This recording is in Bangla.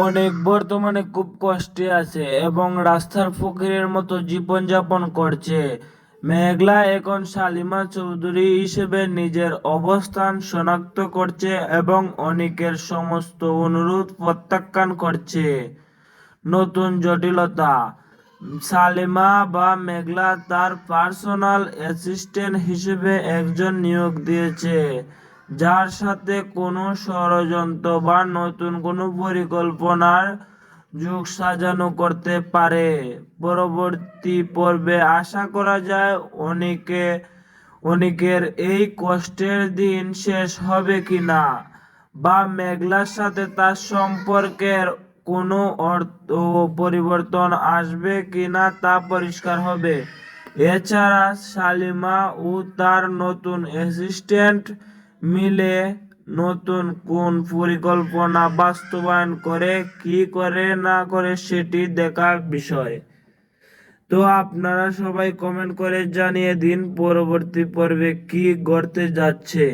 অনেক বর্তমানে খুব কষ্টে আছে এবং রাস্তার ফকিরের মতো জীবনযাপন করছে। মেঘলা এখন শালিমা চৌধুরী হিসেবে নিজের অবস্থান শনাক্ত করছে এবং অনেকের সমস্ত অনুরোধ প্রত্যাখ্যান করছে। নতুন জটিলতা, সালিমা বা মেঘলা তার পার্সোনাল অ্যাসিস্ট্যান্ট হিসেবে একজন নিয়োগ দিয়েছে, যার সাথে কোনো ষড়যন্ত্র বা নতুন কোনো পরিকল্পনার যুগ সাজানো করতে পারে। পরবর্তী পর্বে আশা করা যায় অনেকের এই কষ্টের দিন শেষ হবে কিনা, বা মেঘলার সাথে তার সম্পর্কের কোনো পরিবর্তন আসবে কিনা তা পরিষ্কার হবে। এছাড়া সালিমা ও তার নতুন অ্যাসিস্ট্যান্ট মিলে নতুন কোন পরিকল্পনা বাস্তবায়ন করে কি করে না করে সেটি দেখার বিষয়। তো আপনারা সবাই কমেন্ট করে জানিয়ে দিন পরবর্তী পর্বে কি ঘটতে যাচ্ছে।